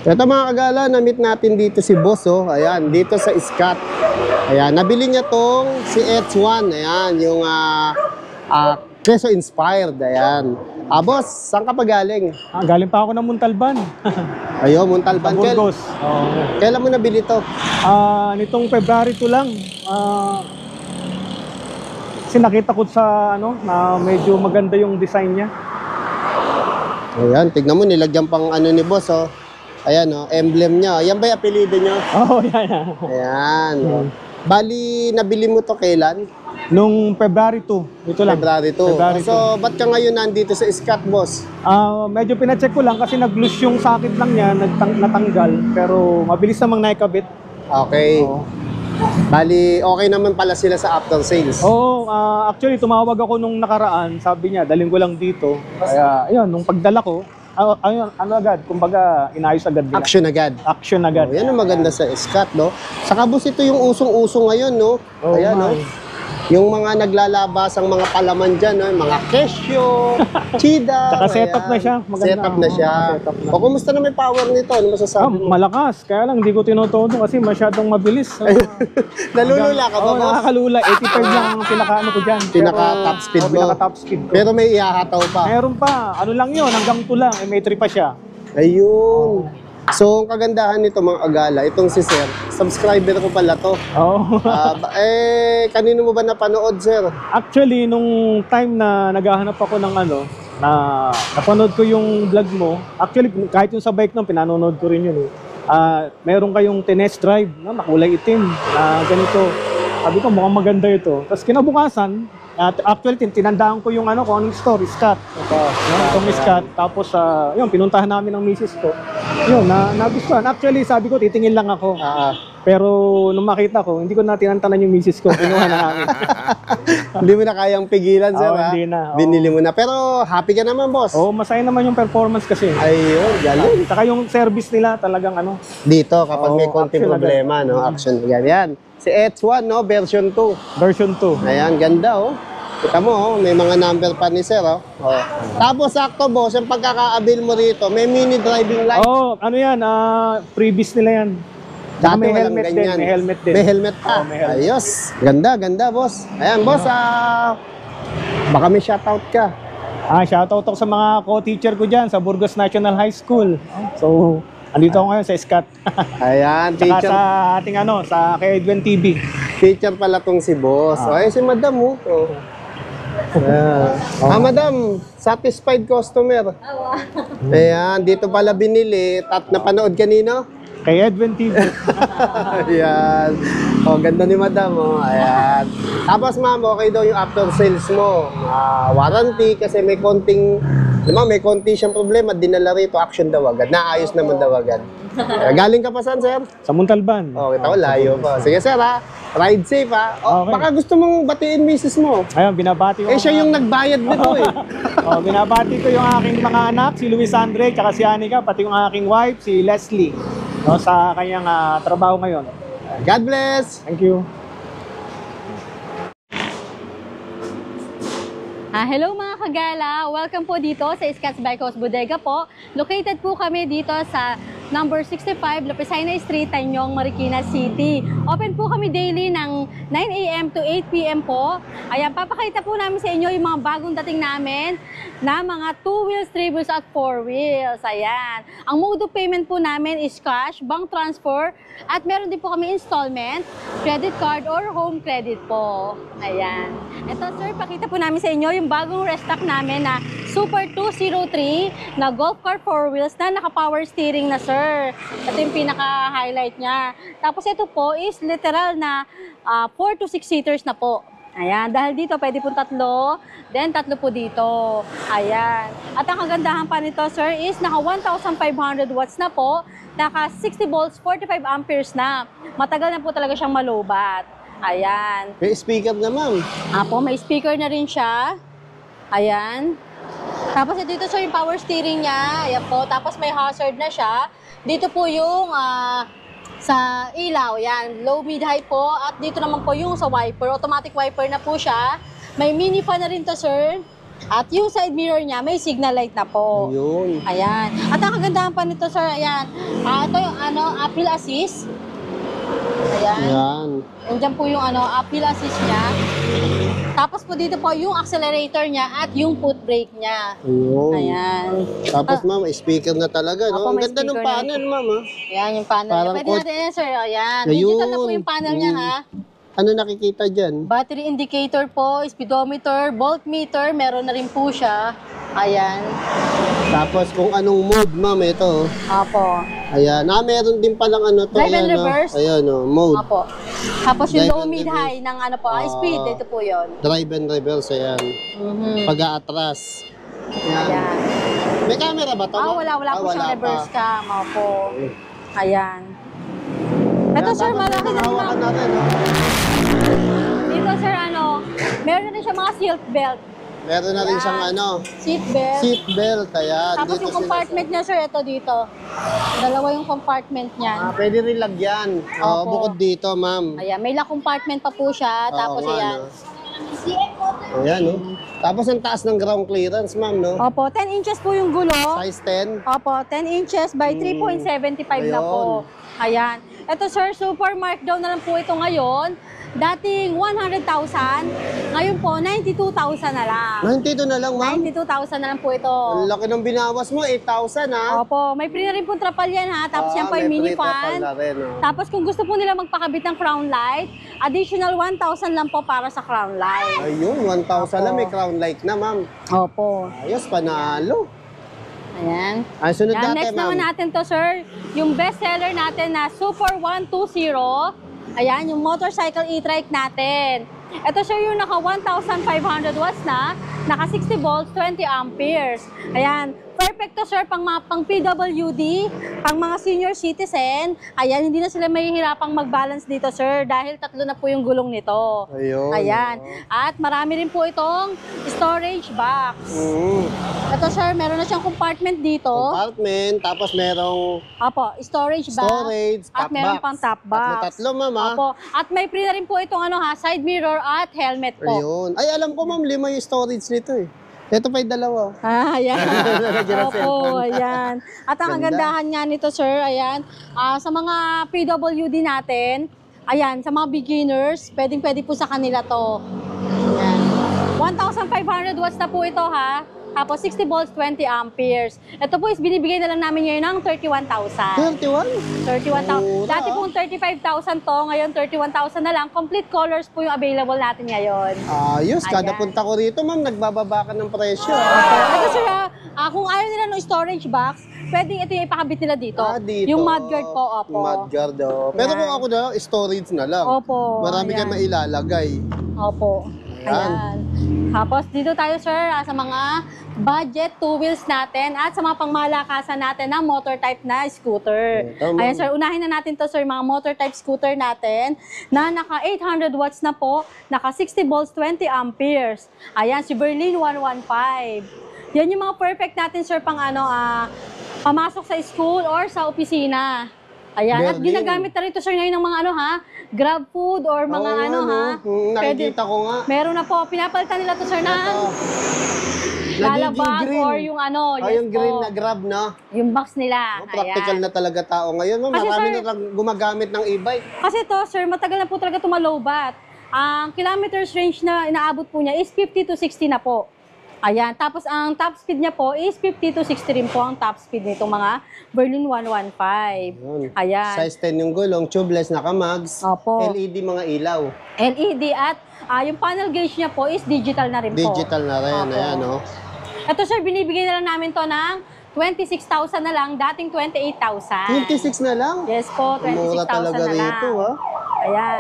Ito mga kagala, na-meet natin dito si Boss, oh. Ayan, dito sa Scott. Ayan, nabili niya tong si H1. Ayan, yung Keso Inspired. Ayan. Boss, saan ka pa galing? Galing pa ako ng Montalban. Ayun, Montalban. Burgos. Kailan mo nabili to? Nitong February 2 lang. Kasi nakita ko sa na medyo maganda yung design niya. Ayan, tignan mo, nilagyan pang ni Boss, oh. Ayan, oh, emblem niya. Ayan ba yung apelido niyo? Yan. Ayan. Oh. Bali, nabili mo to kailan? Nung February 2. Ito lang. February 2. So, ba't ka ngayon nandito sa Scott, Boss? Medyo pinacheck ko lang kasi nag-loose yung socket lang niya, natanggal. Pero mabilis namang naikabit. Okay. Bali, okay naman pala sila sa after sales. Actually, tumawag ako nung nakaraan. Sabi niya, dalhin ko lang dito. Kaya, ayun, nung pagdala ko, agad, kumbaga, inayos agad nila. Action agad. Action agad. Yan ang maganda sa Scott, no? Saka, Boss, ito yung usong-uso ngayon, no? Ayan, no? Yung mga naglalabasang mga palaman dyan, no? Mga Casio, Chida. Saka setup na siya. Maganda. Setup na siya. Setup na. O, kumusta na may power nito? Ano masasabi mo? Malakas. Kaya lang, hindi ko tinutodo kasi masyadong mabilis. Nalulula ka ba, Boss? Nakakalula. 85 lang ang pinaka-ano ko dyan. Pinaka-top speed mo? Pinaka-top speed ko. Pero may ihahataw pa? Meron pa. Ano lang yun, hanggang 2 lang. May 3 pa siya. Ayun. So, ang kagandahan nito mga agala, itong si Sir, subscriber ko pala to. Kanino mo ba napanood, Sir? Actually, nung time na naghahanap ako ng na napanood ko yung vlog mo. Actually, kahit yung sa bike nung pinanonood ko rin yun. Meron kayong test drive na kulay itim na ganito. Sabi ko, mukhang maganda ito. Tapos kinabukasan, actually, tinandaan ko yung kung anong store, Scott. Itong Scott. Tapos, yun, pinuntahan namin ng misis ko. Yun, nagustuhan. Actually, sabi ko, titingin lang ako. Pero, nung makita ko, hindi ko na tinantanan yung misis ko. Pinuha na namin. Hindi mo na kayang pigilan, Sir, ha? Hindi na. Binili mo na. Pero, happy ka naman, Boss? Masaya naman yung performance kasi. Ayun, galing. Saka yung service nila talagang Dito, kapag may konting action problema, no? Action. Yan. Si H1, no? Version 2. Version 2. Ayan, ganda, oh. Kita mo, may mga number pa ni Sir, oh. Tapos, sakto, Boss, yung pagkaka-avail mo rito, may mini driving light. Yan, previous nila yan. Dati may walang helmet ganyan. din, may helmet din. May helmet pa. may helmet. Ayos. Ganda, Boss. Ayan, Boss, baka may shoutout ka. Shoutout ako sa mga co-teacher ko dyan sa Burgos National High School. So, andito ako ngayon sa Scott. Ayan, Saka teacher. sa ating sa kay Edwin TV. Teacher pala tong si Boss. Ay, si Madam, oh. Madam, satisfied customer. Ayan, dito pala binili. Napanood kanino? Kay Edwin TV. Ayan. Ganda ni Madam, oh. Ayan. Tapos, ma'am, okay daw yung after sales mo. Warranty kasi may konting, may konti siyang problema. Dinala rito, action daw agad. Naayos naman daw agad. Galing ka pa saan, Sir? Sa Montalban. Kita ko, layo pa. Sige, Sir, ha? Ride safe, ha? Okay. Baka gusto mong batiin misis mo. Ayun, binabati ko. Siya yung nagbayad nito, eh. Binabati ko yung aking mga anak, si Luis Andre, tsaka si Anika, pati yung aking wife, si Leslie. Sa kanyang trabaho ngayon. God bless! Thank you. Hello mga kagala! Welcome po dito sa Scott's Bike House Bodega po. Located po kami dito sa number 65 Lapicina Street, Tanyong, Marikina City. Open po kami daily ng 9 AM to 8 PM po. Ayan, papakita po namin sa inyo yung mga bagong dating namin na mga 2 wheels, 3 wheels at 4 wheels. Ayan. Ang mode of payment po namin is cash, bank transfer, at meron din po kami installment, credit card or home credit po. Ayan. Ito sir, pakita po namin sa inyo yung bagong restock namin na Super 203 na golf car 4 wheels na naka-power steering na sir. Ito yung pinaka-highlight niya. Tapos ito po is literal na 4 to 6 seaters na po. Ayan, dahil dito pwede po tatlo, then tatlo po dito. Ayan. At ang kagandahan pa nito sir is naka 1,500 watts na po, naka 60 volts, 45 amperes na. Matagal na po talaga siyang malubat. Ayan. May speaker na, ma'am. May speaker na rin siya. Ayan. Tapos dito sir yung power steering niya. Ayan po. Tapos may hazard na siya. Dito po yung sa ilaw. Yan. Low, mid, high po. At dito naman po yung sa wiper. Automatic wiper na po siya. May mini fan na rin to sir. At yung side mirror niya, may signal light na po. Ayun. Ayan. At ang kagandahan pa nito, sir, ayan. Ito yung Apple Assist. Ayan. Ayan. Nandiyan po yung Apple Assist niya. Tapos po dito po yung accelerator niya at yung foot brake niya. Ayun. Ayan. Tapos ma'am, speaker na talaga, no? Opo, Ang may ganda ng speaker na panel, ma'am, ha? Ayan yung panel. Parang Pwede natin yan, sir. Ayan. Ayun. Digital na po yung panel niya, ha? Ano nakikita dyan? Battery indicator po, speedometer, voltmeter, meron na rin po siya. Ayan. Tapos kung anong mode, ma'am, ito. Apo. Ayan. Meron din palang ano to. Drive and ayan, no? reverse? Ayan, no? Mode. Apo. Tapos yung Drive low, and mid, reverse. high ng speed, ito po yun. Drive and reverse, ayan. Mhm. Pag-aatras. Ayan. Ayan. May camera ba to? ma'am? Wala po wala siyang pa. reverse cam. Opo. Ayan. Ito, sir, malaki na Hawakan lang. natin, no? Dito, sir, meron na rin siya mga seat belt. Meron na rin siyang ano, Seat belt. seat belt, ayan. Tapos Dito yung compartment niya, sir, ito dito. Dalawa yung compartment niyan. pwede rin lagyan. Opo. Bukod dito, ma'am. Ayan, may lock compartment pa po siya. Tapos Oo nga, ayan. no? Ayan, no? Tapos ang taas ng ground clearance, ma'am, no? Opo, 10 inches po yung gulo. Size 10. Opo, 10 inches by 3.75 na po. Ayan. Ito, sir, super markdown na lang po ito ngayon. Dating 100,000, ngayon po 92,000 na lang. 92 na lang, ma'am. 92,000 na lang po ito. Ang laki ng binawas mo, 8,000, ha? Opo, may free na rin po trapal yan, ha. Tapos yan po may yung mini free trapal fan. na rin, oh. Tapos kung gusto po nila magpakabit ng crown light, additional 1,000 lang po para sa crown light. Ayun, 1,000 lang, may crown light na, ma'am. Opo. Ayos, panalo. Ayan. Ay, sunod Yan, natin, next ma'am. naman natin to, sir. Yung best seller natin na Super 120. Ayan, yung motorcycle e-trike natin. Ito, sir, yung naka 1,500 watts na, naka 60 volts, 20 amperes. Ayan, perfect to, sir, pang PWD, pang mga senior citizen. Ayan, hindi na sila mahihirapang mag-balance dito, sir, dahil tatlo na po yung gulong nito. Ayun. Ayan. At marami rin po itong storage box. Ito, sir, meron na siyang compartment dito. Compartment, tapos merong Opo, storage box. storage, At top meron box. pang top box. Tatlo, ma'am, ha? Opo. At may free na rin po itong side mirror at helmet po. Ayun. Ay, alam ko, ma'am, 5 yung storage nito, eh. Ito pa yung dalawa. Ayan. Lagyan ng Opo, cellphone. ayan. At ang Ganda. kagandahan nga nito, sir, ayan, sa mga PWD natin, ayan, sa mga beginners, pwedeng-pwede po sa kanila to. Ayan. 1,500 watts na po ito, ha? Tapos 60 volts, 20 amperes. Ito po is binibigay na lang namin ngayon ng 31,000. 31? 31,000. Mura, Dati pong 35,000 to, ngayon 31,000 na lang. Complete colors po yung available natin ngayon. Ayos, kada Ayan. punta ko rito, ma'am, nagbababa ka ng presyo. Ito sir, kung ayaw nila ng storage box, pwedeng ito yung ipakabit nila dito. Dito. Yung mudguard po, opo. Mudguard, oh. Pero Ayan. kung ako na, storage na lang. Opo. Marami ayan. kang mailalagay. Opo. Ayan. Ayan. Tapos dito tayo sir sa mga budget two wheels natin at sa mga pangmalakasan natin ng motor type na scooter. Ito, ma'am. Ayan sir, unahin na natin to sir, mga motor type scooter natin na naka 800 watts na po, naka 60 volts, 20 amperes. Ayan, si Berlin 115. Yan yung mga perfect natin sir pang pamasok sa school or sa opisina. Ayan, at Berlin. ginagamit na rin to sir ngayon ng mga Grab food or mga Oo nga, no? Nakikita ko nga. Meron na po, pinapalitan nila to sir ng Ito. lalabag green. or yung Yung green po, na Grab, no? yung box nila. Practical Ayan. na talaga tao ngayon. Ma'am, Kasi, marami sir, na lang gumagamit ng e-bike. Kasi to sir, matagal na po talaga tumalobat. Ang kilometers range na inaabot po niya is 50 to 60 na po. Ayan, tapos ang top speed niya po is 50 to 60 rin po ang top speed nitong mga Berlin 115. Yun. Ayan. Size 10 yung gulong, tubeless, nakamags, Opo. LED mga ilaw. LED at yung panel gauge niya po is digital na rin po. Digital na rin, Opo. ayan, no? Ito sir, binibigay na lang namin to ng 26,000 na lang, dating 28,000. 26 na lang? Yes po, 26,000 Mura talaga na lang. rito, ha? Ayan.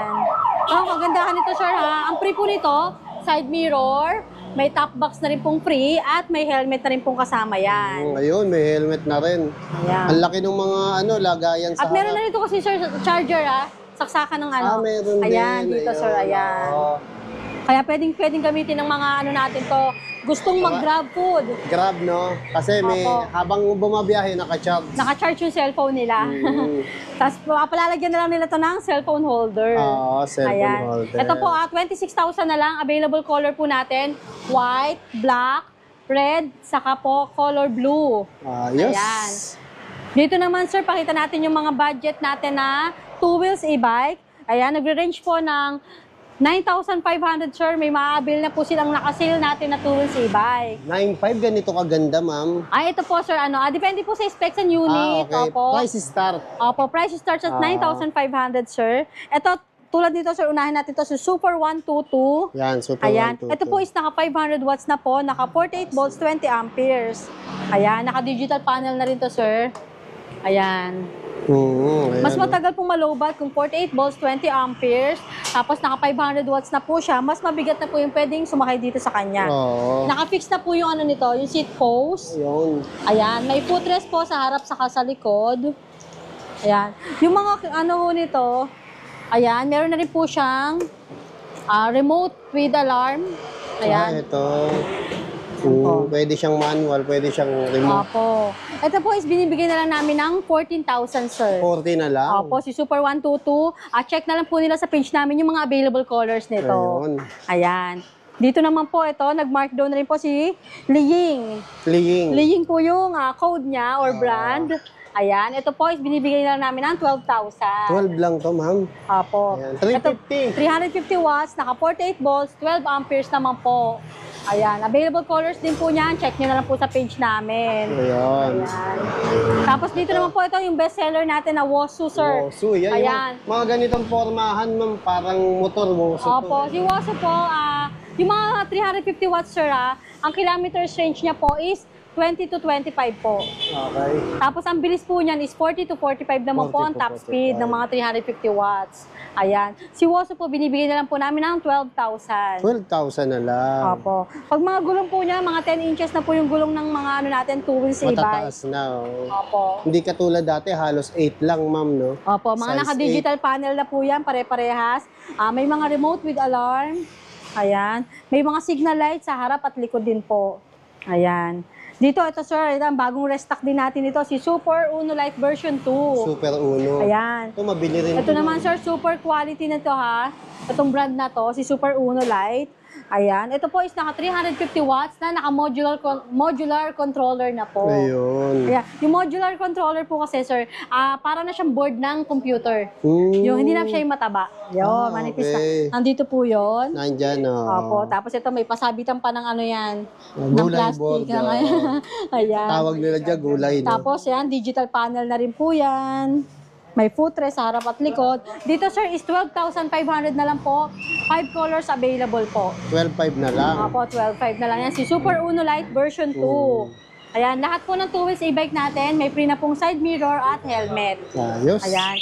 Ang kagandahan nito sir ha, ang free po nito, side mirror, may top box na rin pong free at may helmet na rin pong kasama yan. Ayun, may helmet na rin. Ayan. Ang laki ng mga lagayan sa At meron harap. na rito kasi sir, charger ha, saksakan ng Meron Ayan, din. dito sir, ayan. Oo. Kaya pwedeng gamitin ng mga natin to, gustong mag-grab food. Grab, no? Kasi may, Opo. habang bumabiyahe, naka-charge. Naka-charge yung cellphone nila. Mm. Tapos papalalagyan na lang nila to ng cellphone holder. Oo, cellphone Ayan. holder. Ito po, 26,000 na lang. Available color po natin. White, black, red, saka po color blue. Ayos. Ayan. Dito naman sir, pakita natin yung mga budget natin na 2 wheels e-bike. Ayan, nagre-range po ng 9,500 sir. May maabil na po silang nakasale natin na 2 wheels e-bike. 9.5, ganito kaganda, ma'am. Ito po sir, depende po sa specs and unit. Okay. Opo. Price start. Opo, price starts at 9,500 sir. Ito, tulad nito sir, unahin natin ito sa Super 122. Yan, super Ayan. 122. Ito po is naka 500 watts na po, naka 48 volts, 20 amperes. Ayan, naka digital panel na rin to sir. Ayan. Ayan. Mas matagal pong malobat kung 48 volts, 20 amperes. Tapos naka 500 watts na po siya. Mas mabigat na po yung pwedeng sumakay dito sa kanya. Oo. Naka-fix na po yung ano nito, yung seat post. Ayun. Ayan, may footrest po sa harap saka sa likod. Ayan. Yung mga ano ho nito, ayan, meron na rin po siyang remote with alarm. Ayan. Ito. Pwede siyang manual, pwede siyang remote. Opo. Ito po is binibigay na lang namin ng 14,000 sir. 40 na lang. Opo, si Super 122. Check na lang po nila sa page namin yung mga available colors nito. Ayun. Ayan. Dito naman po ito, nag-mark down na rin po si Liying. Fleeing. Liying po yung code niya or brand. Ayan, ito po is binibigay na lang namin ng 12,000. 12 lang to, ma'am. Opo. Ayan. Ito, 350. 350 watts, naka 48 volts, 12 amperes naman po. Ayan, available colors din po niyan. Check nyo na lang po sa page namin. Ayun. Ayan. Tapos dito naman po ito yung bestseller natin na Wosu, sir. Wosu, yan. Ayan. Yung mga ganitong formahan, ma'am, parang motor, Wosu to. Opo, si Wosu po, yung mga 350 watts, sir, ang kilometers range niya po is 20 to 25 po. Okay. Tapos ang bilis po niyan is 40 to 45 naman po 40 ang to top 45. speed ng mga 350 watts. Ayan. Si Wosu po, binibigay na lang po namin ng 12,000. 12,000 na lang. Opo. Pag mga gulong po niya, mga 10 inches na po yung gulong ng mga ano natin, 2 wheels e-bike. Matataas na, oh. Opo. Hindi katulad dati, halos 8 lang, ma'am, no? Opo, mga Size naka-digital panel na po yan, pare-parehas. May mga remote with alarm. Ayan. May mga signal light sa harap at likod din po. Ayan. Dito, ito sir, ito ang bagong restock din natin ito, si Super Uno Lite version 2. Super Uno. Ayan. Ito, mabili rin. Ito naman sir, super quality na to ha. Itong brand na to, si Super Uno Lite. Ayan. Ito po is naka 350 watts na naka-modular controller na po. Ayun. Ayan. Yung modular controller po kasi sir, para na siyang board ng computer. Yung hindi na siya yung mataba. Yun, manipis okay. na. Nandito po yun. Nandyan, oh. Opo. Tapos ito may pasabitan pa ng ano yan. Ng Gulay plastic. board, Ayan. Tawag nila dyan, gulay, no? Tapos yan, digital panel na rin po yan. May footrest sa harap at likod. Dito sir is 12,500 na lang po. 5 colors available po. 12.5 na lang. Opo, 12,500 na lang yan. Si Super Uno Lite version 2. Ayan, lahat po ng 2 wheels e-bike natin, may free na pong side mirror at helmet. Ayos. Ayan.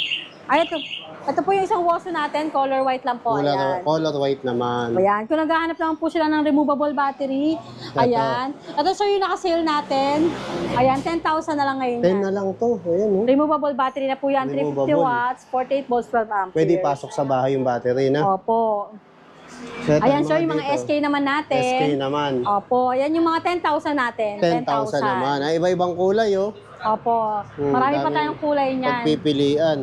Ito po yung isang Wosu natin, color white lang po. Ayan. Color white naman. Ayan, kung naghahanap naman po sila ng removable battery, ayan. Ito sir yung naka-sale natin. Ayan, 10,000 na lang ngayon 10 yan. na lang to. Ayan, oh. Removable battery na po yan, 350 Removable. watts, 48 volts, 12 amperes. Pwede pasok sa bahay yung battery, na. Opo. So, ito Ayan sir, yung mga dito. SK naman natin. SK naman. Opo, ayan yung mga 10,000 natin. 10,000 naman. Ay, iba-ibang kulay, oh. Opo. Marami pa daming tayong kulay niyan. Pagpipilian.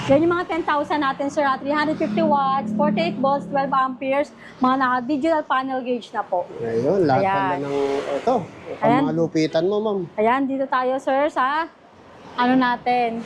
Yan yung mga 10,000 natin, sir. 350 watts, 48 volts, 12 amperes. Mga naka-digital panel gauge na po. Ayun, lahat Ayan. pala ng ito. Ayan. Mga lupitan mo, ma'am. Ayan, dito tayo, sir, sa ano natin.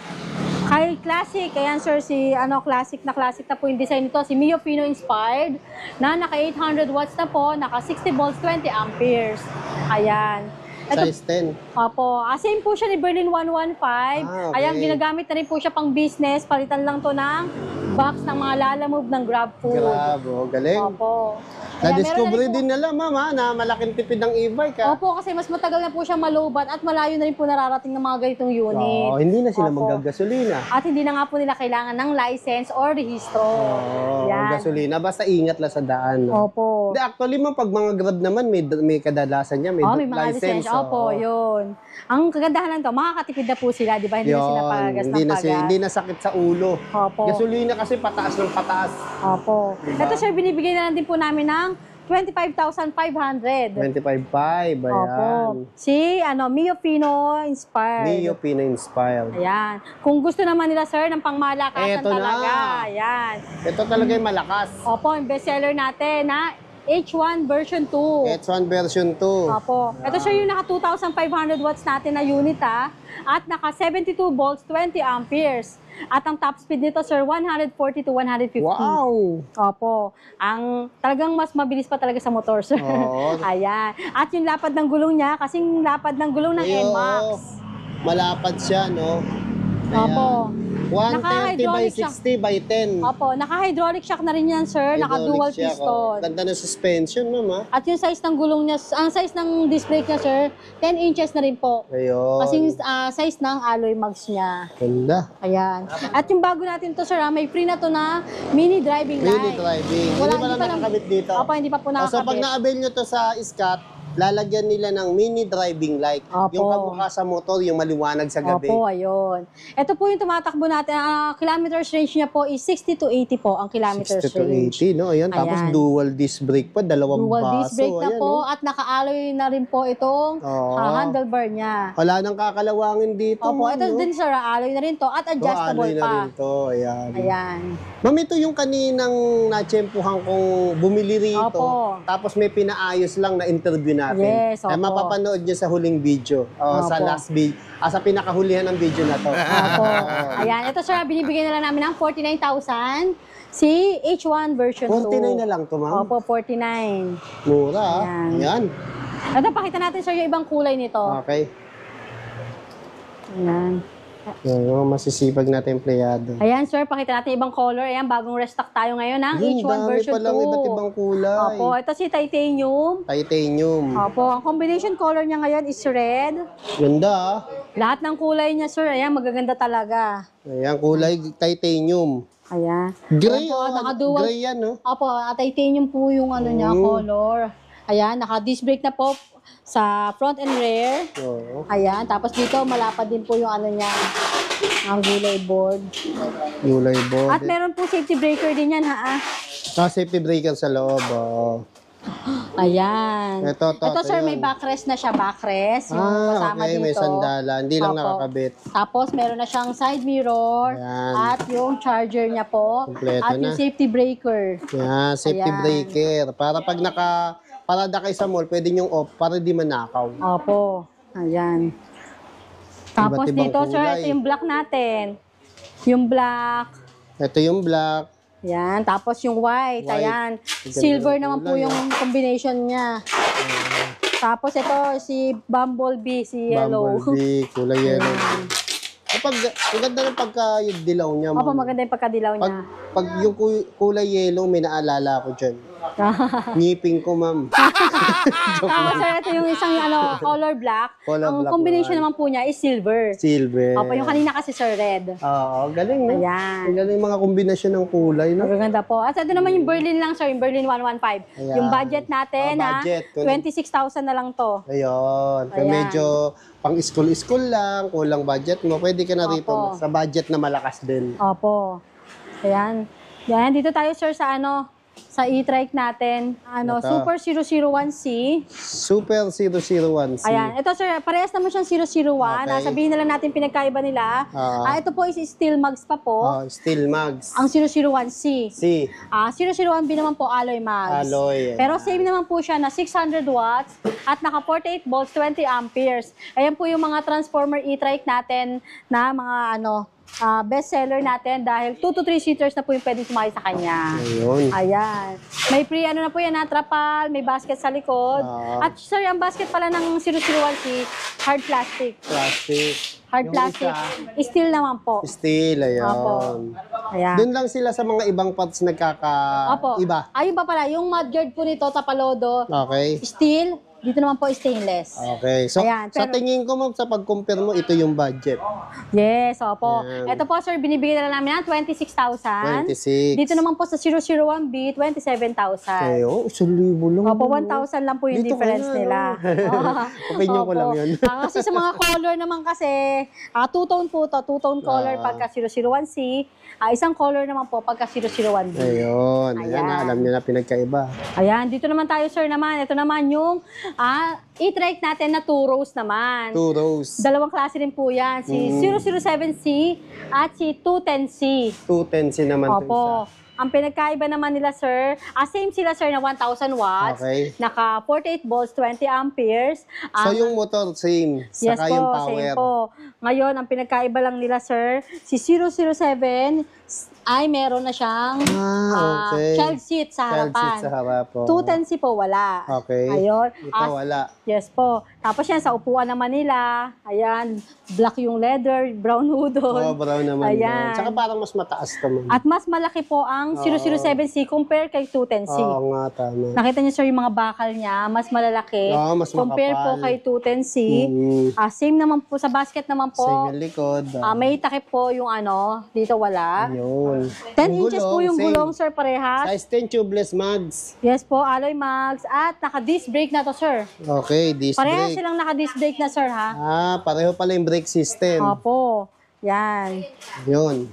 Kay Classic, ayan sir, si classic na po yung design nito, si Mio Pino inspired, na naka 800 watts na po, naka 60 volts, 20 amperes. Ayan. Size 10. Opo. Same po siya ni Berlin 115. Okay. Ayan, ginagamit na rin po siya pang business. Palitan lang to ng box ng mga lalamove ng Grab Food. Grab, oh, galing. Opo. Ayan, Na-discover meron na rin po- din nila, ma'am, ha, na malaking tipid ng e-bike, ha? Opo, kasi mas matagal na po siya malubat at malayo na rin po nararating ng mga ganitong unit. Oo, hindi na sila Opo. magagasolina. At hindi na nga po nila kailangan ng license or rehistro. Oo, Yan. gasolina. Basta ingat lang sa daan. No? Opo. Hindi, actually, ma'am, pag mga Grab naman, may kadalasan niya, may May mga license. Opo, yun. Ang kagandahan lang to, makakatipid na po sila, di ba? Hindi na sila pagas ng pagas. hindi na sakit sa ulo. Opo. Gasolina kasi pataas ng pataas. Opo. Diba? Ito sir, binibigay na lang din po namin ng 25,500. 25.5, ayan. Opo. Si Mio Pino inspired. Mio Pino inspired. Ayan. Kung gusto naman nila sir ng pangmalakasan Eto na. talaga. Ayan. Ito talaga yung malakas. Opo, yung bestseller natin na H1 version 2. H1 version 2. Opo. Ito sir yung naka 2,500 watts natin na unit at naka 72 volts, 20 amperes. At ang top speed nito sir, 140 to 150. Wow! Opo. Ang talagang mas mabilis pa talaga sa motor sir. Oo. Ayan. At yung lapad ng gulong niya, kasing lapad ng gulong ng Ayun, NMAX. malapad siya, no? Opo. 130 by Naka-hydraulic shock. 60 by 10. Opo, naka-hydraulic shock na rin yan sir, naka-dual Hydraulic shock, piston. Ganda ng suspension, ma'am, ha? At yung size ng gulong niya, ang size ng disc brake niya sir, 10 inches na rin po. Ayun. Kasing size ng alloy mags niya. Ganda. Ayan. At yung bago natin to sir, may free na to na mini driving light. Mini driving. Wala, Hindi pa lang nakakabit dito. Opo, hindi pa po So, pag nakakabit. na-avail nyo to sa Scott, lalagyan nila ng mini driving light. Opo. Yung kamukha sa motor, yung maliwanag sa gabi. Opo, ayun. Ito po yung tumatakbo natin. Kilometers range niya po is 60 to 80 po ang kilometers 60 to range. 80, no? Ayan. Tapos Ayan. dual disc brake pa, dalawang Dual baso. disc brake na Ayan, po no? at naka-alloy na rin po itong Oo. handlebar niya. Wala nang kakalawangin dito. Opo, ma'am, ito no? din sir, alloy na rin to at adjustable alloy na pa. rin to. Ayan. Ayan. Ma'am, ito yung kaninang natsyempuhan kong bumili rito. Opo. Tapos may pinaayos lang na interview natin. Yes, Ay, opo. mapapanood nyo sa huling video. Sa Opo. last video. Sa pinakahulihan ng video na to. Opo. Ayan, ito sir, binibigyan na lang namin ng 49,000 si H1 version 2. 49 na lang to, ma'am. Opo, 49. Mura, ah. Ayan. Ayan. Ito, pakita natin sir yung ibang kulay nito. Okay. Ayan. Yan, yung masisipag natin empleyado. Ayan sir, pakita natin ibang color. Ayan, bagong restock tayo ngayon ng Yung H1 dami version 2. palang iba't ibang kulay. Opo, ito si titanium. Titanium. Opo, ang combination color niya ngayon is red. Ganda, ah. Lahat ng kulay niya sir, ayan, magaganda talaga. Ayan, kulay titanium. Ayan. Gray, Ayan po, oh. naka-dual. Gray yan, no? Opo, titanium po yung ano niya, color. Ayan, naka-disc brake na po sa front and rear. Oo. Ayan, tapos dito malapad din po yung ano niya, ang gulay board. Kulay board. At meron po safety breaker din yan ha. Safety breaker sa loob, oh. Ayan. Ito, sir, yun. may backrest na siya, backrest. Yung kasama okay, dito. may sandala. Hindi lang Opo. nakakabit. Tapos meron na siyang side mirror Ayan. at yung charger niya po. Kompleto at yung na. safety breaker. Yan, safety Ayan. breaker. Para pag parada kayo sa mall, pwede nyo off para di manakaw. Opo. Ayan. Tapos Iba't ibang dito, sir, kulay. ito yung black natin. Yung black. Ito yung black. Yan. Tapos yung white. White. Ayan. Ganda Silver ng naman po kulay, yung combination niya. Tapos ito, si Bumblebee, si yellow. Bumblebee, kulay yellow. Kapag, ang ganda ng pagka-dilaw niya. Opo, ma'am. maganda yung pagkadilaw Pag, niya. pag yung kulay yellow, may naalala ko dyan. Ngipin ko, ma'am. Tapos sir, ito yung isang color black. Color Ang black combination naman. naman po niya is silver. Silver. Opo, yung kanina kasi sir, red. Oo, galing, no? Ayan. Ang galing mga kombinasyon ng kulay, no? Magaganda po. At ito naman yung Berlin lang, sir. Yung Berlin 115. Ayan. Yung budget natin, Budget. 26,000 na lang to. Ayun. Kaya Ayan. medyo pang school lang, kulang budget mo, pwede ka na rito Opo. sa budget na malakas din. Opo. Ayan. Yan, dito tayo, sir, sa sa e-trike natin. Ito. Super 001C. Super 001C. Ayan. Ito, sir, parehas naman siyang 001. Okay. Sabihin na lang natin pinagkaiba nila. Ito po is steel mugs pa po. Steel mags. Ang 001C. C. 001B naman po, alloy mags. Alloy. Pero same naman po siya na 600 watts at naka 48 volts, 20 amperes. Ayan po yung mga transformer e-trike natin na mga best seller natin dahil 2 to 3 seaters na po yung pwedeng sumakay sa kanya. Ayun. Ayan. May free na po yan, trapal, may basket sa likod. At sir, ang basket pala ng 001C, hard plastic. Plastic. Hard Yung plastic. isa, Steel naman po. Steel, ayun. Opo. Ayan. Doon lang sila sa mga ibang parts Opo. nagkaka-iba. Ayun pa pala, yung mudguard po nito, tapalodo, Okay. steel, dito naman po stainless. Okay. So, Ayan, sa pero- tingin ko, ma'am, sa pag-compare mo, ito yung budget. Yes, opo. Ayan. Ito po, sir, binibigyan na lang namin ng 26,000. 26. Dito naman po sa 001B, 27,000. Ayun, 1,000 lang. Opo, 1,000 lang po yung Dito ka difference na, nila. Opinion ko Opo. lang yun. Kasi sa mga color naman kasi, two-tone po to, two-tone color pagka 001C, isang color naman po pagka 001B. Ayun. Ayan, Ayan. alam niyo na pinagkaiba. Ayan, dito naman tayo, sir, naman. Ito naman yung e-trike natin na 2 rows naman. 2 rows. Dalawang klase rin po yan. Si 007C at si 210C. 210C naman to Opo. isa. Ang pinagkaiba naman nila, sir, same sila, sir, na 1,000 watts. Okay. Naka 48 volts, 20 amperes. So yung motor same, Yes saka po, yung same power. po. Ngayon, ang pinagkaiba lang nila, sir, si 007 ay meron na siyang Okay. child seat sa Child harapan. seat sa harap po. 210C po, wala. Okay. Ayun. Ito wala. Yes po. Tapos yan, sa upuan naman nila, ayan, black yung leather, brown ho doon. Oh, brown naman Ayan. doon. Tsaka parang mas mataas naman. At mas malaki po ang 007C compare kay 210C. Oo nga, tama. Nakita niyo, sir, yung mga bakal niya, mas malalaki. Oo, mas compare makapal. po kay 210C. Mm. Same naman po, sa basket naman po. Same yung likod. May takip po yung dito wala. Yun. 10 inches po yung same. gulong, sir, parehas. Size 10 tubeless mags. Yes po, alloy mags. At naka-disc brake na to, sir. Okay, disc Parehas brake. silang naka-disc brake na, sir, ha? Pareho pala yung brake system. Opo. Yan. Yun.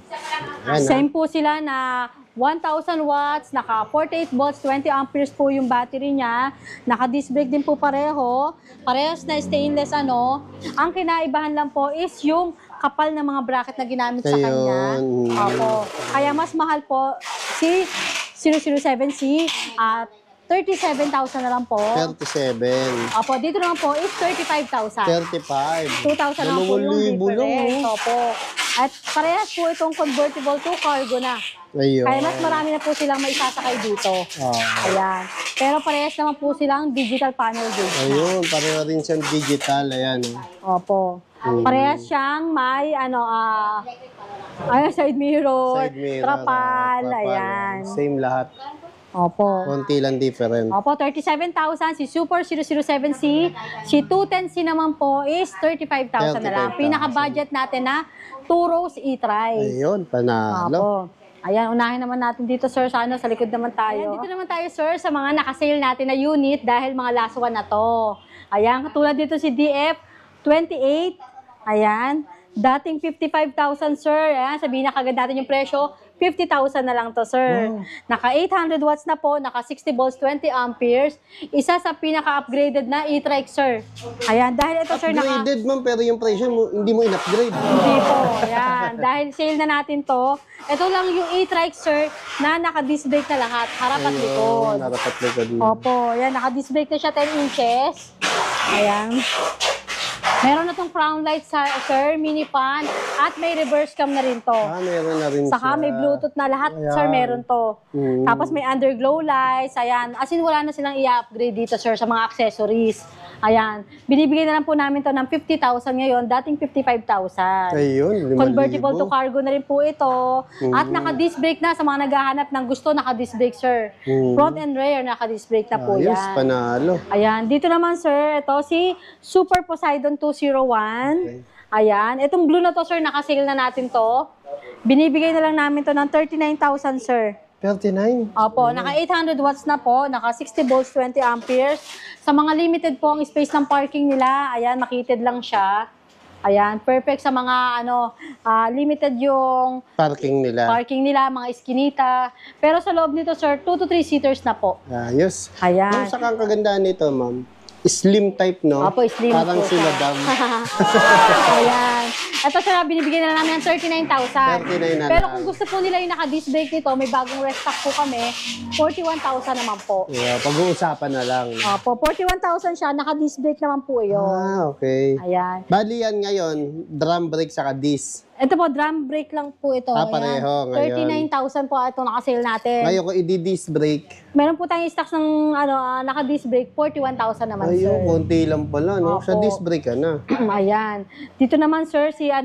Yan, Same po sila na 1,000 watts, naka 48 volts, 20 amperes po yung battery niya. Naka-disc brake din po pareho. Parehas na stainless Ang kinaibahan lang po is yung kapal ng mga bracket na ginamit sa kanya. Ayun. Opo. Kaya mas mahal po si 007C at 37,000 na lang po. 37. Opo, dito naman po is 35,000. 35. 2,000 lang po yung 2,000 lang, difference. Opo. At parehas po itong convertible to cargo na. Ayun. Kaya mas marami na po silang maisasakay dito. Ah. Ayan. Pero parehas naman po silang digital panel gauge. Ayun, pareho rin siyang digital. Ayan. Opo. Parehas siyang may side mirror, Side mirror. trapal, trapal. ayan. Same lahat. Opo. Konti lang different. Opo, 37,000 si Super 007C. Si 210C naman po is 35,000 na lang. 35,000. Pinaka-budget natin na 2 rows e-try. Ayun, panalo. Opo. Ayan, unahin naman natin dito, sir, sa likod naman tayo. Ayan, dito naman tayo, sir, sa mga nakasale natin na unit dahil mga last one na to. Ayan, katulad dito si DF28. Ayan, dating 55,000, sir. Ayan, sabihin na kagad natin yung presyo. 50,000 na lang to, sir. Wow. Naka 800 watts na po, naka 60 volts, 20 amperes. Isa sa pinaka-upgraded na e-trike, sir. Ayan, dahil ito, sir, Upgraded man, pero yung presyo mo, hindi mo in-upgrade. hindi po. Ayan. Dahil sale na natin to. Ito lang yung e-trike, sir, na naka-disc brake na lahat. Harap at likod. Narapat likod mo. Opo. Ayan, naka-disc brake na siya 10 inches. Ayan. Meron na tong crown light, sir, mini fan, at may reverse cam na rin to. Meron na rin Saka siya. may Bluetooth na lahat, Ayan. sir, meron to. Mm. Tapos may underglow lights, ayan. As in, wala na silang i-upgrade dito, sir, sa mga accessories. Ayan. Binibigay na lang po namin to ng 50,000 ngayon, dating 55,000. Ayun, 5,000. Convertible to cargo na rin po ito. At naka-disc brake na sa mga naghahanap ng gusto, naka-disc brake, sir. Front and rear, naka-disc brake na po Ayos, yan. panalo. Ayan, dito naman, sir, ito si Super Poseidon 201. Ayan, itong blue na to, sir, nakasale na natin to. Binibigay na lang namin to ng 39,000, sir. 39. Opo, naka 800 watts na po, naka 60 volts, 20 amperes. Sa mga limited po ang space ng parking nila, ayan, makitid lang siya. Ayan, perfect sa mga limited yung Parking nila. parking nila, mga iskinita. Pero sa loob nito, sir, 2 to 3 seaters na po. Ayos. Ayan. Yung saka ang kagandaan nito, ma'am, slim type, no? Opo, slim Parang po sila siya. dam. Ayan. Ito, sir, binibigyan na namin ng 39,000. 39 na Pero lang. kung gusto po nila yung naka-disc brake nito, may bagong restock po kami, 41,000 naman po. Yeah, pag-uusapan na lang. Opo, 41,000 siya, naka-disc brake naman po yun. Okay. Ayan. Bali yan ngayon, drum brake saka disc. Ito po, drum brake lang po ito. Ayan. Pareho ngayon. 39,000 po ito naka-sale natin. Ngayon kung i-disc brake, Meron po tayong stocks ng naka-disc brake, 41,000 naman, ayun, sir. konti lang pala, no? Sa Opo. disc brake ka na. Ayan. Dito naman, sir, si si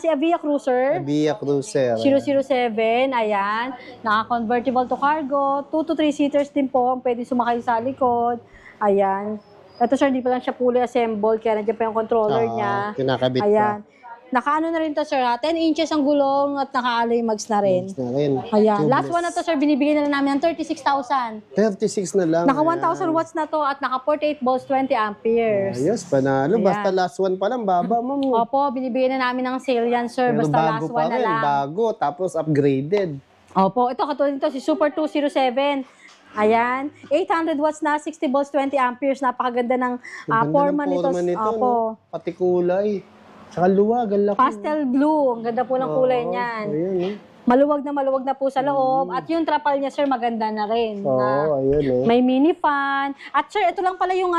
Avia Cruiser. Via Cruiser. 007, ayan. Naka-convertible to cargo. 2 to 3 seaters din po ang pwede sumakay sa likod. Ayan. Ito, sir, hindi pa lang siya fully assembled, kaya nandiyan pa yung controller niya. Kinakabit Ayan. pa. Nakaano na rin to, sir, 10 inches ang gulong at naka-alloy mags na rin. Na rin. Ayan. Tubeless. Last one na to, sir, binibigyan na lang namin ng 36,000. 36 na lang. Naka Ayan. 1,000 watts na to at naka 48 volts, 20 amperes. Ayos, panalo. Ayan. Basta last one pa lang, baba, ma'am. Opo, binibigyan na namin ng sale yan, sir. Pero Basta bago last pa one na rin, lang. bago. Tapos upgraded. Opo, ito katulad nito si Super 207. Ayan, 800 watts na, 60 volts, 20 amperes. Napakaganda ng Ang ganda forma ng nito. forma nito, Opo. no? Pati kulay. Tsaka luwag, ang laki. Pastel blue. Ang ganda po ng kulay Oo, niyan. Ayun, no? Maluwag na po sa loob. At yung trapal niya, sir, maganda na rin. Na ayun may mini fan. At sir, ito lang pala yung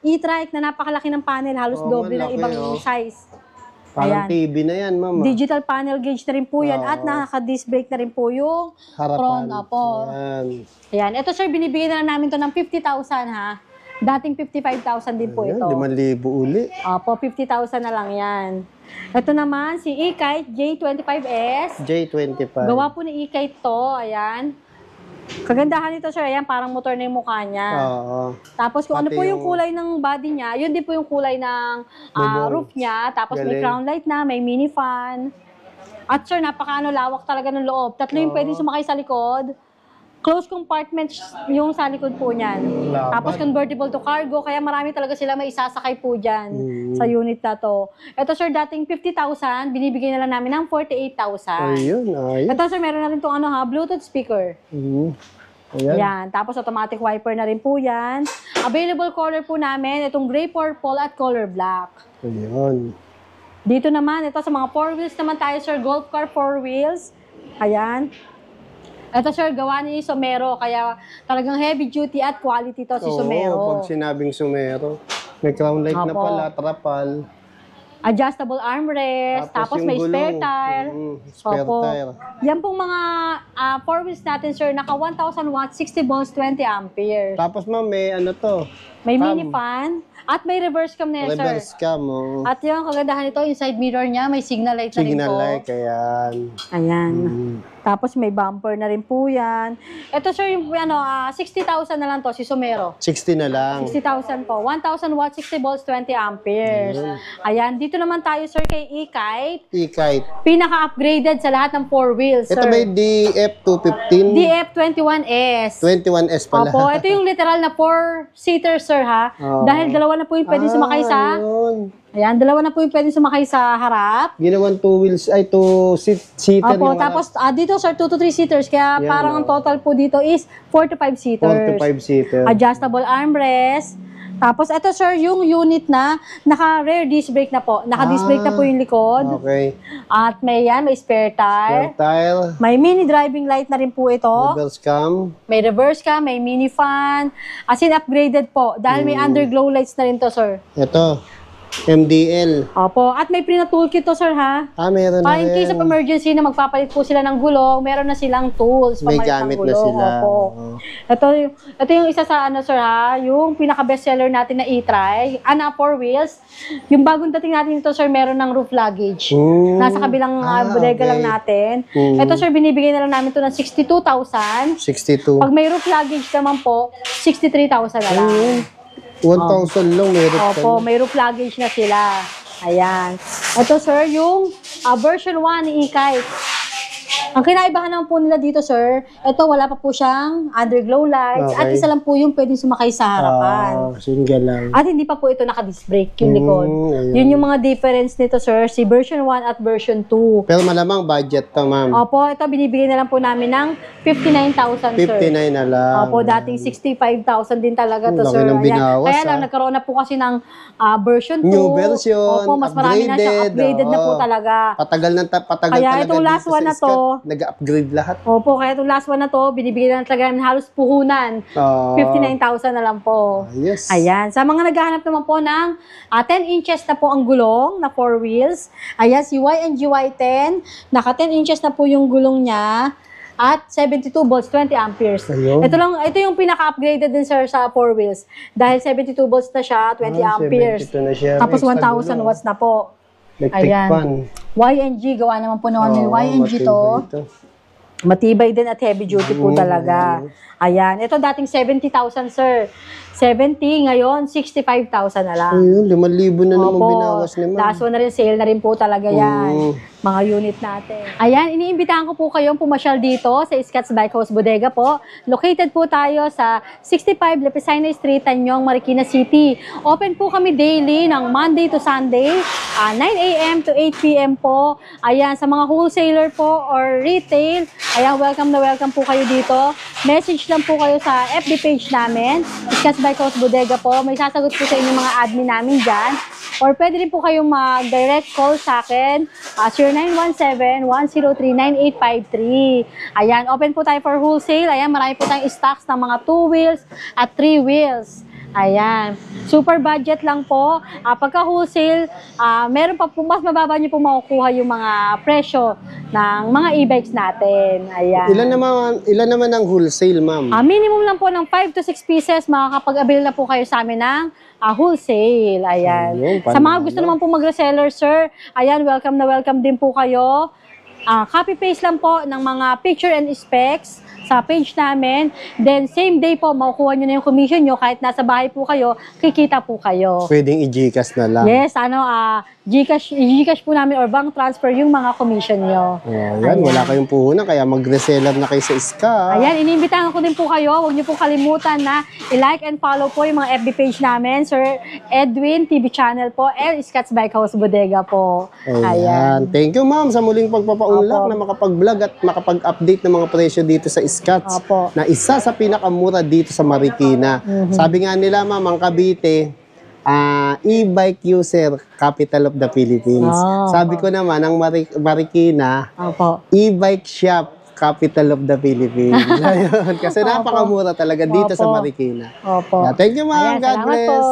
e-trike na napakalaki ng panel. Halos doble ng malaki, ibang size. Parang Ayan. TV na yan, ma'am. Digital panel gauge na rin po yan. At nakaka-disc brake na rin po yung Harapan. front. Opo. Ayan. Ayan. Ito, sir, binibigyan na lang namin to ng 50,000, ha? Dating 55,000 din po Ayan, ito. 5,000 uli. Opo, 50,000 na lang yan. Ito naman, si E-Kite J25S. J25. Gawa po ni E-Kite to. Ayan. Kagandahan nito, sir. Ayan, parang motor na yung mukha niya. Oo. Tapos kung ano Pati po yung yung- kulay ng body niya, yun din po yung kulay ng Bubong. roof niya. Tapos may Galing. crown light na, may mini fan. At sir, lawak talaga ng loob. Tatlo yung pwedeng sumakay sa likod. Close compartment yung sa likod po niyan. Laban. Tapos convertible to cargo, kaya marami talaga sila may isasakay po dyan sa unit na to. Ito sir, dating 50,000, binibigay na lang namin ng 48,000. Ayun, ayun. Ito sir, meron na rin itong Bluetooth speaker. Ayan. Yan. Tapos automatic wiper na rin po yan. Available color po namin, itong gray purple at color black. Ayun. Dito naman, ito sa mga 4 wheels naman tayo sir, golf car 4 wheels. Ayan. Ito sir, gawa ni Somero, kaya talagang heavy duty at quality to si Somero. Oo, pag sinabing Somero, may crown light na Apo. pala, trapal. Adjustable armrest, tapos yung may spare gulong. tire. Spare Opo. tire. Yan pong mga 4 wheels natin sir, naka 1,000 watts, 60 volts, 20 ampere. Tapos ma'am, may ano to, May cam. mini fan at may reverse cam na yan, sir. reverse cam. Oh. At yung kagandahan nito, yung side mirror niya, may signal light na rin Signal po. light, ayan. Ayan. Tapos may bumper na rin po yan. Ito sir, yung 60,000 na lang to, si Somero. 60 na lang. 60,000 po. 1,000 watts, 60 volts, 20 amperes. Ayan. Dito naman tayo, sir, kay E-Kite. E-Kite. Pinaka-upgraded sa lahat ng 4 wheels, sir. Ito may DF215. DF21S. 21S pala. Opo, ito yung literal na 4-seater, sir, ha? Oo. Dahil dalawa na po yung pwede sumakay sa... Ayun. Ayan, dalawa na po yung pwede sumakay sa harap. Ginawan 2 wheels, ay 2 seater Opo, yung tapos dito, sir, 2 to 3 seaters. Kaya Yan, parang ang total po dito is 4 to 5 seaters. 4 to 5 seater. Adjustable armrest. Tapos, ito sir, yung unit na naka-rear disc brake na po. Naka-disc brake na po yung likod. Okay. At may spare tire. Spare tire. May mini driving light na rin po ito. Reverse cam. May reverse cam, may mini fan. As in, upgraded po. Dahil may underglow lights na rin to, sir. Ito. MDL. Opo. At may pre-toolkit to, sir, ha? Meron na Para in rin. case of emergency na magpapalit po sila ng gulong, meron na silang tools May pamalit gamit ng na gulong. sila. Opo. Oo. Ito yung isa sa sir ha, yung pinaka-best seller natin na e-try, 4 wheels. Yung bagong dating natin ito sir, meron ng roof luggage. Nasa kabilang bodega okay. lang natin. Ito sir, binibigay na lang namin ito ng 62,000. 62. Pag may roof luggage naman po, 63,000 na lang. 1,000 lang meron ka. Opo, may roof luggage na sila. Ayan. Ito sir, yung version 1 ni E-Kite. Ang kinaibahan naman po nila dito sir, ito wala pa po siyang underglow lights at Okay. isa lang po yung pwedeng sumakay sa harapan. Single lang. At hindi pa po ito naka-disc brake yung likod. ayun. Yun yung mga difference nito sir, si version 1 at version 2. Pero malamang budget to, ma'am. Opo, ito binibigay na lang po namin ng 59,000 sir. 59 na lang. Opo, dating 65,000 din talaga to Laki sir. ng binawas, Kaya lang, nagkaroon na po kasi ng version 2. New version, Opo, mas marami na siya. Upgraded na po oo. talaga. Patagal Kaya talaga itong last dito one sa na to, Scat. Nag-upgrade lahat. Opo, kaya itong last one na to, binibigyan na talaga namin halos puhunan. 59,000 na lang po. Yes. Ayan. Sa mga naghahanap naman po ng 10 inches na po ang gulong na 4 wheels. Ayan, si YNGY10. Naka 10 inches na po yung gulong niya. At 72 volts, 20 amperes. Ayun. Ito yung pinaka-upgraded din sir sa 4 wheels. Dahil 72 volts na siya, 20 amperes. 72 na siya. Tapos May 1,000 extra watts na po. Electric Ayan. fan. YNG, gawa naman po naman yung Oo, YNG to. matibay ito. Matibay din at heavy duty po talaga. Ayan. Ito dating 70,000 sir. 70, ngayon 65,000 na lang. Ayun, 5,000 na naman Opo. binawas ni ma'am. Last one na rin, sale na rin po talaga yan. Mga unit natin. Ayan, iniimbitahan ko po kayong pumasyal dito sa Scats Bike House Bodega po. Located po tayo sa 65 Lepesina Street, Tanyong, Marikina City. Open po kami daily ng Monday to Sunday, 9 a.m. to 8 p.m. po. Ayan, sa mga wholesaler po or retail, ayan, welcome na welcome po kayo dito. Message lang po kayo sa FB page namin, Scats Bike House Bodega po. May sasagot po sa inyo mga admin namin dyan. or pwede rin po kayong mag-direct call sa akin, 0917-103-9853. Ayan, open po tayo for wholesale. Ayan, marami po tayong stocks ng mga 2 wheels at 3 wheels. Ayan. Super budget lang po. Pagka wholesale, meron pa po, mas mababa nyo po makukuha yung mga presyo ng mga e-bikes natin. Ayan. Ilan naman ang wholesale, ma'am? Minimum lang po ng 5 to 6 pieces, makakapag-avail na po kayo sa amin ng wholesale. Ayan. Ayun, Sa mga gusto naman po mag-reseller, sir, ayan, welcome na welcome din po kayo. Copy-paste lang po ng mga picture and specs sa page namin. Then, same day po, makukuha nyo na yung commission nyo. Kahit nasa bahay po kayo, kikita po kayo. Pwedeng i-Gcash na lang. Yes, Gcash po namin or bank transfer yung mga commission nyo. Ayan, wala kayong puhunan, kaya mag-reseller na kayo sa Iska. Ayan, inimbitahan ko din po kayo. Huwag niyo po kalimutan na i-like and follow po yung mga FB page namin. Sir Edwin TV channel po, and Scats Bike House Bodega po. Ayan. Thank you, ma'am, sa muling pagpapaunlak Opo. na makapag-vlog at makapag-update ng mga presyo dito sa Scats. Opo. Na isa sa pinakamura dito sa Marikina. Sabi nga nila, ma'am, ang Cavite, e-bike user, capital of the Philippines. Sabi ko naman, ang Marikina, Opo. e-bike shop, capital of the Philippines. Ayun. Kasi napakamura talaga dito sa Opo. Marikina. Opo. Thank you, ma'am. Ayan, God salamat bless. po.